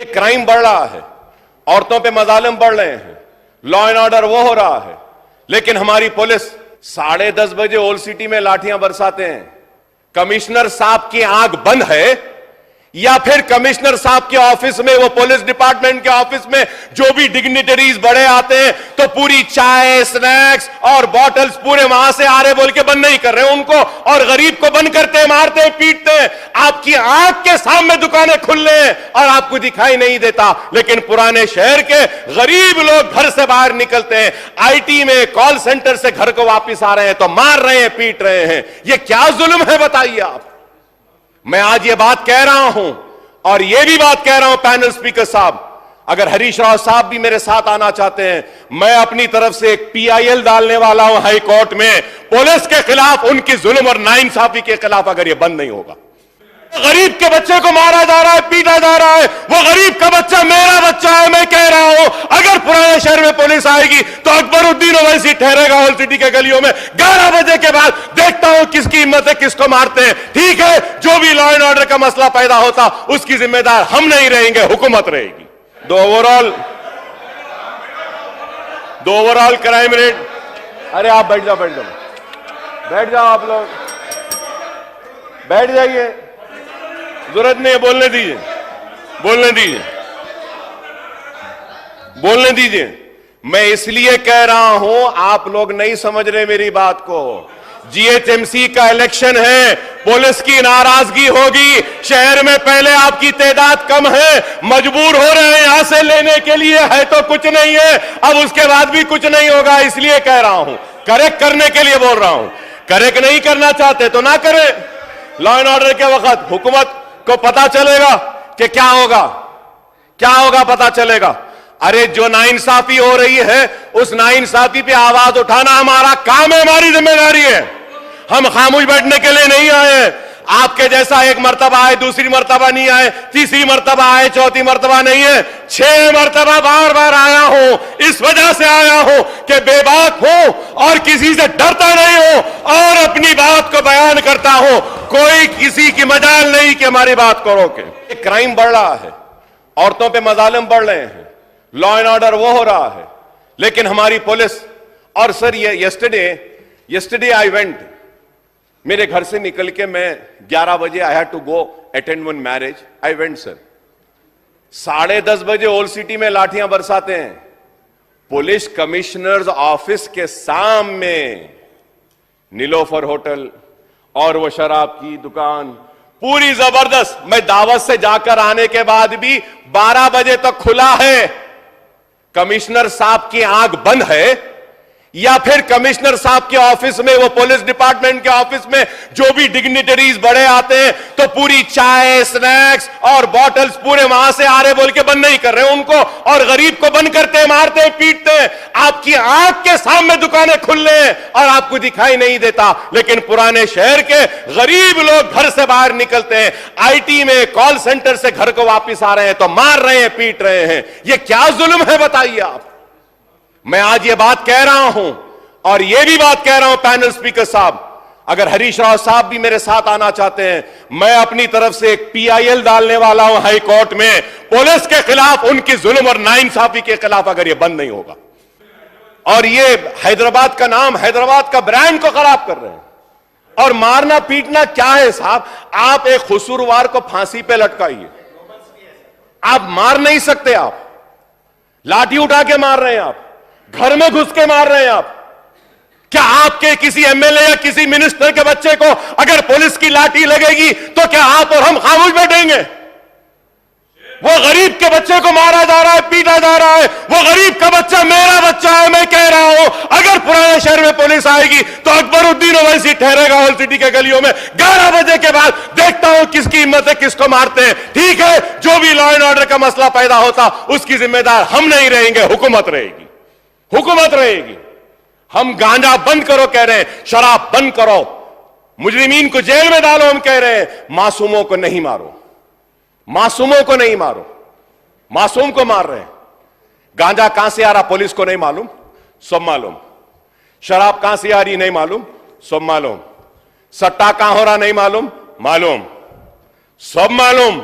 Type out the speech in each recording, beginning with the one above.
Crime बढ़ रहा है, औरतों पे मजालिम बढ़ रहे हैं, लॉ एंड ऑर्डर वो हो रहा है, लेकिन हमारी पुलिस 10:30 बजे ओल्ड सिटी में लाठियां बरसाते हैं। कमिश्नर साहब की आंख बंद है या फिर कमिश्नर साहब के ऑफिस में, वो पुलिस डिपार्टमेंट के ऑफिस में जो भी डिग्निटरीज बड़े आते हैं तो पूरी चाय, स्नैक्स और बॉटल्स पूरे वहां से आ रहे बोल के बंद नहीं कर रहे उनको, और गरीब को बंद करते हैं, मारते हैं, पीटते हैं। आपकी आंख के सामने दुकानें खुल रहे हैं और आपको दिखाई नहीं देता, लेकिन पुराने शहर के गरीब लोग घर से बाहर निकलते हैं, आईटी में, कॉल सेंटर से घर को वापिस आ रहे हैं तो मार रहे हैं, पीट रहे हैं। यह क्या जुल्म है बताइए आप। मैं आज ये बात कह रहा हूं और ये भी बात कह रहा हूं पैनल स्पीकर साहब, अगर हरीश राव साहब भी मेरे साथ आना चाहते हैं, मैं अपनी तरफ से एक PIL डालने वाला हूं हाई कोर्ट में पुलिस के खिलाफ, उनकी जुल्म और नाइंसाफी के खिलाफ, अगर ये बंद नहीं होगा। गरीब के बच्चे को मारा जा रहा है, पीटा जा रहा है, वो गरीब का बच्चा मेरा बच्चा है। मैं कह रहा हूं अगर पुराने शहर में पुलिस आएगी तो अकबरुद्दीन ओवैसी ठहरेगा होल सिटी के गलियों में 11 बजे के बाद। देखता हूं किसकी हिम्मत है, किसको मारते हैं। ठीक है, जो भी लॉ एंड ऑर्डर का मसला पैदा होता उसकी जिम्मेदार हम नहीं रहेंगे, हुकूमत रहेगी। दो ओवरऑल क्राइम रेट, अरे आप बैठ जाओ, बैठ जाओ आप लोग, बैठ जाइए, जरूरत नहीं है, बोलने दीजिए। मैं इसलिए कह रहा हूं, आप लोग नहीं समझ रहे मेरी बात को। GHMC का इलेक्शन है, पुलिस की नाराजगी होगी, शहर में पहले आपकी तादाद कम है, मजबूर हो रहे हैं यहां से लेने के लिए, है तो कुछ नहीं है, अब उसके बाद भी कुछ नहीं होगा। इसलिए कह रहा हूं, करेक्ट करने के लिए बोल रहा हूं। करेक्ट नहीं करना चाहते तो ना करें। लॉ एंड ऑर्डर के वक्त हुकूमत को पता चलेगा कि क्या होगा पता चलेगा। अरे जो नाइंसाफी हो रही है उस नाइंसाफी पे आवाज उठाना हमारा काम है, हमारी जिम्मेदारी है। हम खामोश बैठने के लिए नहीं आए। आपके जैसा एक मर्तबा आए, दूसरी मर्तबा नहीं आए, तीसरी मर्तबा आए, चौथी मर्तबा नहीं है, 6 मर्तबा बार बार आया हूं। इस वजह से आया हूं कि बेबाक हूं और किसी से डरता नहीं हूं और अपनी बात को बयान करता हूं। कोई किसी की मजाल नहीं कि हमारी बात को रोके। क्राइम बढ़ रहा है, औरतों पे मजालिम बढ़ रहे हैं, लॉ एंड ऑर्डर वो हो रहा है, लेकिन हमारी पुलिस। और सर ये यस्टरडे आई वेंट, मेरे घर से निकल के मैं 11 बजे I had to go attend one marriage. I went sir, 10:30 बजे ओल्ड सिटी में लाठियां बरसाते हैं। पुलिस कमिश्नर्स ऑफिस के सामने नीलोफर होटल और वो शराब की दुकान पूरी जबरदस्त। मैं दावत से जाकर आने के बाद भी 12 बजे तक खुला है। कमिश्नर साहब की आंख बंद है या फिर कमिश्नर साहब के ऑफिस में, वो पुलिस डिपार्टमेंट के ऑफिस में जो भी डिग्निटरीज बड़े आते हैं तो पूरी चाय, स्नैक्स और बॉटल्स पूरे वहां से आ रहे बोल के बंद नहीं कर रहे उनको, और गरीब को बंद करते हैं, मारते हैं, पीटते हैं। आपकी आंख के सामने दुकानें खुल रहे हैं और आपको दिखाई नहीं देता, लेकिन पुराने शहर के गरीब लोग घर से बाहर निकलते हैं, आईटी में, कॉल सेंटर से घर को वापिस आ रहे हैं तो मार रहे हैं, पीट रहे हैं। यह क्या जुल्म है बताइए आप। मैं आज ये बात कह रहा हूं और ये भी बात कह रहा हूं पैनल स्पीकर साहब, अगर हरीश राव साहब भी मेरे साथ आना चाहते हैं, मैं अपनी तरफ से एक PIL डालने वाला हूं हाई कोर्ट में पुलिस के खिलाफ, उनकी जुल्म और नाइंसाफी के खिलाफ, अगर ये बंद नहीं होगा। और ये हैदराबाद का नाम, हैदराबाद का ब्रांड को खराब कर रहे हैं। और मारना पीटना क्या है साहब? आप एक कसूरवार को फांसी पे लटकाइए, आप मार नहीं सकते। आप लाठी उठा के मार रहे हैं, आप घर में घुस के मार रहे हैं। आप क्या आपके किसी MLA या किसी मिनिस्टर के बच्चे को अगर पुलिस की लाठी लगेगी तो क्या आप और हम खामोश बैठेंगे? वो गरीब के बच्चे को मारा जा रहा है, पीटा जा रहा है, वो गरीब का बच्चा मेरा बच्चा है। मैं कह रहा हूं अगर पुराने शहर में पुलिस आएगी तो अकबरुद्दीन ओवैसी ठहरेगा होल सिटी के गलियों में 11 बजे के बाद। देखता हूं किसकी हिम्मत है, किसको मारते हैं। ठीक है, जो भी लॉ एंड ऑर्डर का मसला पैदा होता उसकी जिम्मेदार हम नहीं रहेंगे, हुकूमत रहेगी। हम गांजा बंद करो कह रहे हैं, शराब बंद करो, मुजरिमीन को जेल में डालो हम कह रहे हैं, मासूमों को नहीं मारो, मासूम को मार रहे हैं। गांजा कहां से आ रहा पुलिस को नहीं मालूम, सब मालूम। शराब कहां से आ रही नहीं मालूम, सब मालूम। सट्टा कहां हो रहा नहीं मालूम, सब मालूम।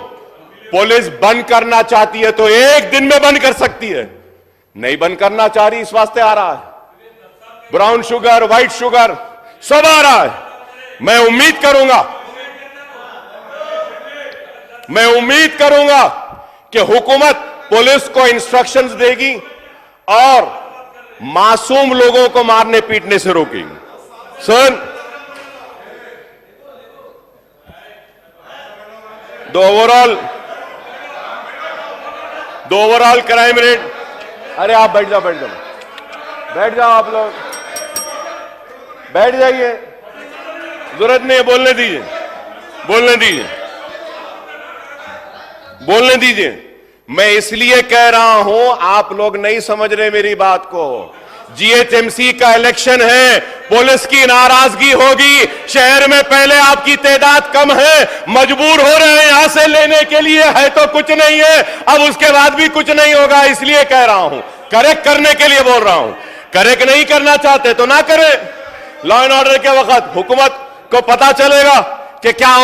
पुलिस बंद करना चाहती है तो एक दिन में बंद कर सकती है, नहीं बंद करना चाह रही, इस वास्ते आ रहा है। ब्राउन शुगर, व्हाइट शुगर सब आ रहा है। मैं उम्मीद करूंगा कि हुकूमत पुलिस को इंस्ट्रक्शंस देगी और मासूम लोगों को मारने पीटने से रोकेगी। Sir, the overall crime rate, अरे आप बैठ जाओ आप लोग बैठ जाइए, जरूरत नहीं है, बोलने दीजिए। मैं इसलिए कह रहा हूं, आप लोग नहीं समझ रहे मेरी बात को। जीएचएमसी का इलेक्शन है, पुलिस की नाराजगी होगी, शहर में पहले आपकी तादाद कम है, मजबूर हो रहे हैं यहां से लेने के लिए, है तो कुछ नहीं है, अब उसके बाद भी कुछ नहीं होगा। इसलिए कह रहा हूं, करेक्ट करने के लिए बोल रहा हूं। करेक्ट नहीं करना चाहते तो ना करें। लॉ एंड ऑर्डर के वक्त हुकूमत को पता चलेगा कि क्या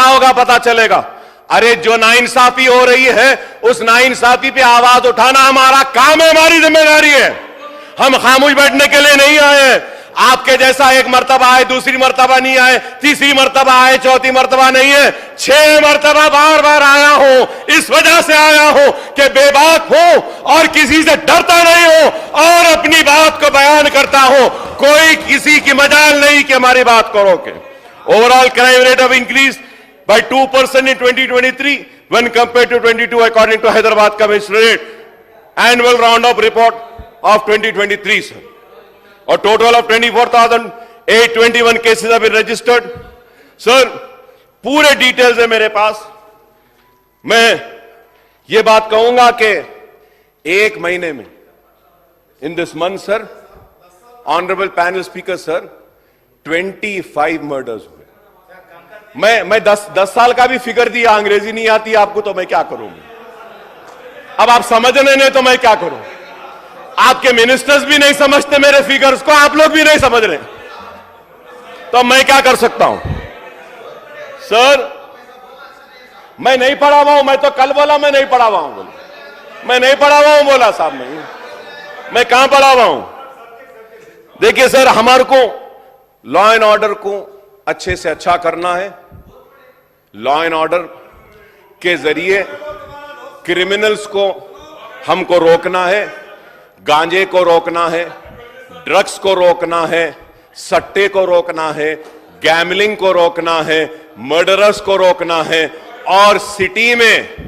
होगा पता चलेगा। अरे जो नाइंसाफी हो रही है, उस नाइंसाफी पे आवाज उठाना हमारा काम है, हमारी जिम्मेदारी है। हम खामोश बैठने के लिए नहीं आए। आपके जैसा एक मर्तबा आए, दूसरी मर्तबा नहीं आए, तीसरी मर्तबा आए, चौथी मर्तबा नहीं है, 6 मर्तबा बार आया हूं। इस वजह से आया हूं कि बेबाक हूं और किसी से डरता नहीं हूं और अपनी बात को बयान करता हूं। कोई किसी की मजाल नहीं कि हमारी बात को रोके। Overall crime rate of increase by 2% in 2023 when compared to 22 according to Hyderabad Commissionerate annual roundup report of 2023, sir. A total of 24,821 cases have been registered. Sir, पूरे डिटेल्स है मेरे पास। मैं ये बात कहूंगा कि 1 महीने में in this month, sir, honorable panel speaker, sir, 25 murders हुए। मैं 10 साल का भी फिगर दिया, अंग्रेजी नहीं आती आपको तो मैं क्या करूं। अब आप समझने नहीं तो मैं क्या करूं। आपके मिनिस्टर्स भी नहीं समझते मेरे फिगर्स को, आप लोग भी नहीं समझ रहे, तो मैं क्या कर सकता हूं। सर, मैं नहीं पढ़ा हुआ हूं, मैं तो कल बोला मैं नहीं पढ़ा हुआ हूं, मैं नहीं पढ़ा हुआ हूं बोला साहब, मैं कहां पढ़ा हुआ हूं। देखिए सर, हमारे को लॉ एंड ऑर्डर को अच्छे से अच्छा करना है। लॉ एंड ऑर्डर के जरिए क्रिमिनल्स को हमको रोकना है, गांजे को रोकना है, ड्रग्स को रोकना है, सट्टे को रोकना है, गैमलिंग को रोकना है, मर्डरर्स को रोकना है और सिटी में